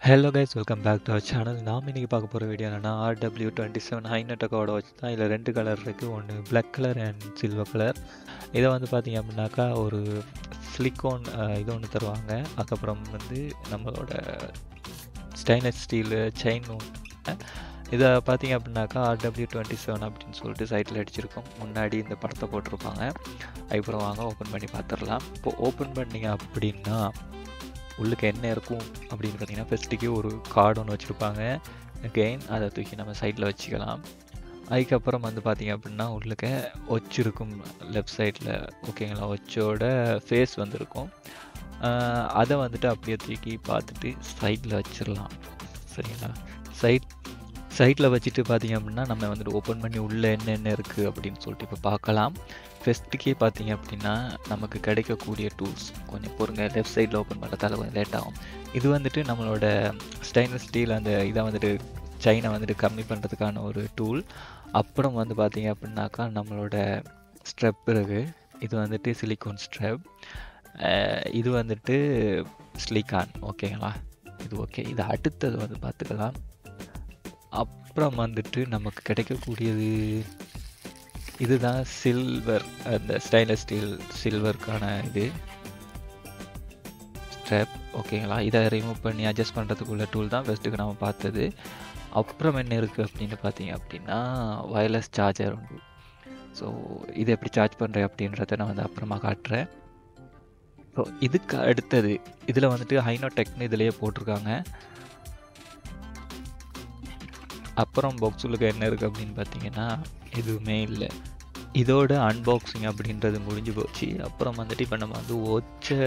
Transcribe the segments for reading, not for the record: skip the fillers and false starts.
Hello guys, welcome back to our channel. நாம் இன்றைக்கி பார்க்க போகிற வீடியோ என்னென்னா RW27 ஹைநெட்டக்கோட வச்சு தான். இதில் 2 கலர் இருக்குது, ஒன்று black colour and silver colour. இதை வந்து பார்த்திங்க அப்படின்னாக்கா ஒரு சிலிக்கோன் இது ஒன்று தருவாங்க. அதுக்கப்புறம் வந்து நம்மளோட ஸ்டெயின்லெஸ் ஸ்டீலு செயின் ஒன்று. இதை பார்த்திங்க அப்படின்னாக்கா RW27 அப்படின்னு சொல்லிட்டு சைட்டில் அடிச்சிருக்கோம். முன்னாடி இந்த படத்தை போட்டிருப்பாங்க. அதுக்கப்புறம் வாங்க ஓப்பன் பண்ணி பார்த்துடலாம். இப்போ ஓப்பன் பண்ணிங்க அப்படின்னா உள்ளுக்கு என்ன இருக்கும் அப்படின்னு பார்த்தீங்கன்னா, ஃபஸ்ட்டுக்கே ஒரு கார்டு ஒன்று வச்சுருப்பாங்க. அகெயின் அதை தூக்கி நம்ம சைடில் வச்சுக்கலாம். அதுக்கப்புறம் வந்து பார்த்திங்க அப்படின்னா உள்ளுக்க ஒச்சு இருக்கும் லெஃப்ட் சைடில். ஓகேங்களா, ஒச்சோட ஃபேஸ் வந்துருக்கும். அதை வந்துட்டு அப்படியே தூக்கி பார்த்துட்டு சைடில் வச்சிடலாம். சரிங்களா, சைட்டில் வச்சுட்டு பார்த்திங்க அப்படின்னா நம்ம வந்துட்டு ஓப்பன் பண்ணி உள்ளே என்னென்ன இருக்குது அப்படின்னு சொல்லிட்டு இப்போ பார்க்கலாம். ஃபஸ்ட்டுக்கே பார்த்திங்க அப்படின்னா நமக்கு கிடைக்கக்கூடிய டூல்ஸ் கொஞ்சம் பொறுங்க. லெஃப்ட் சைடில் ஓப்பன் பண்ணுறதால கொஞ்சம் லேட் ஆகும். இது வந்துட்டு நம்மளோட ஸ்டெயின்லெஸ் ஸ்டீல் அந்த இதை வந்துட்டு செயினை வந்துட்டு கம்மி பண்ணுறதுக்கான ஒரு டூல். அப்புறம் வந்து பார்த்திங்க அப்படின்னாக்கா நம்மளோட ஸ்ட்ரெப் இருக்குது. இது வந்துட்டு சிலிக்கான் ஸ்ட்ரெப். இது வந்துட்டு சிலிக்கான். ஓகேங்களா, இது ஓகே. இது அடுத்தது வந்து பார்த்துக்கலாம். அப்புறம் வந்துட்டு நமக்கு கிடைக்கக்கூடியது இதுதான் சில்வர், அந்த ஸ்டெயின்லெஸ் ஸ்டீல் சில்வருக்கான இது ஸ்ட்ரெப். ஓகேங்களா, இதை ரிமூவ் பண்ணி அட்ஜஸ்ட் பண்ணுறதுக்குள்ள டூல் தான் ஃபஸ்ட்டுக்கு நம்ம பார்த்தது. அப்புறம் என்ன இருக்குது அப்படின்னு பார்த்தீங்க அப்படின்னா வயர்லெஸ் சார்ஜர் உண்டு. ஸோ இதை எப்படி சார்ஜ் பண்ணுறேன் அப்படின்றத நான் வந்து அப்புறமா காட்டுறேன். ஸோ இதுக்கு அடுத்தது இதில் வந்துட்டு ஹைனோடெக்னு இதிலேயே போட்டிருக்காங்க. அப்புறம் பாக்ஸுக்கு என்ன இருக்குது அப்படின்னு பார்த்தீங்கன்னா எதுவுமே இல்லை. இதோட அன்பாக்சிங் அப்படின்றது முடிஞ்சு போச்சு. அப்புறம் வந்துட்டு இப்போ நம்ம வந்து ஒச்சை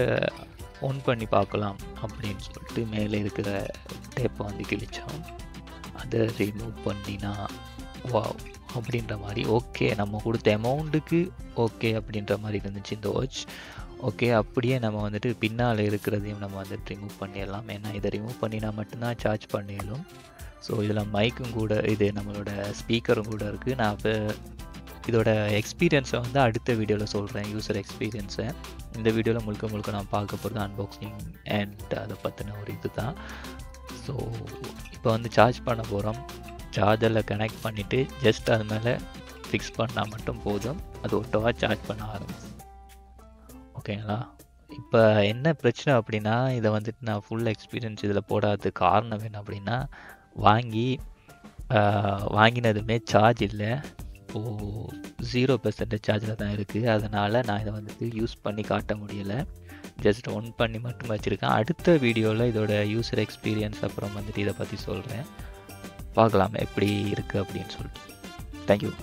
ஆன் பண்ணி பார்க்கலாம் அப்படின்னு சொல்லிட்டு மேலே இருக்கிற டேப்பை வந்து கிழிச்சோம். அதை ரிமூவ் பண்ணினா வாவ் அப்படின்ற மாதிரி ஓகே, நம்ம கொடுத்த அமௌண்ட்டுக்கு ஓகே அப்படின்ற மாதிரி இருந்துச்சு இந்த வாட்ச். ஓகே, அப்படியே நம்ம வந்துட்டு பின்னால் இருக்கிறதையும் நம்ம வந்துட்டு ரிமூவ் பண்ணிடலாம். ஏன்னா இதை ரிமூவ் பண்ணினா மட்டும்தான் சார்ஜ் பண்ணிடலாம். ஸோ இதில் மைக்கும் கூட, இது நம்மளோட ஸ்பீக்கரும் கூட இருக்குது. நான் இப்போ இதோட எக்ஸ்பீரியன்ஸை வந்து அடுத்த வீடியோவில் சொல்கிறேன், யூசர் எக்ஸ்பீரியன்ஸை. இந்த வீடியோவில் முழுக்க நான் பார்க்க போகிறது அன்பாக்சிங் அண்ட் அதை பற்றின ஒரு இது தான். ஸோ இப்போ வந்து சார்ஜ் பண்ண போகிறோம். சார்ஜரில் கனெக்ட் பண்ணிவிட்டு ஜஸ்ட் அது மேலே ஃபிக்ஸ் பண்ணால் மட்டும் போதும். அது ஒட்டோவாக சார்ஜ் பண்ண ஆரம்பிக்கும். ஓகேங்களா, இப்போ என்ன பிரச்சனை அப்படின்னா இதை வந்துட்டு நான் ஃபுல் எக்ஸ்பீரியன்ஸ் இதில் போடாததுக்கு காரணம் என்ன அப்படின்னா, வாங்கினதுமே சார்ஜ் இல்லை. இப்போது 0% சார்ஜில் தான் இருக்குது. அதனால் நான் இதை வந்துட்டு யூஸ் பண்ணி காட்ட முடியலை. ஜஸ்ட் ஒன் பண்ணி மட்டும் வச்சுருக்கேன். அடுத்த வீடியோவில் இதோட யூசர் எக்ஸ்பீரியன்ஸ் அப்புறம் வந்துட்டு இதை பற்றி சொல்கிறேன். பார்க்கலாம் எப்படி இருக்குது அப்படின்னு சொல்லிட்டு. தேங்க்யூ.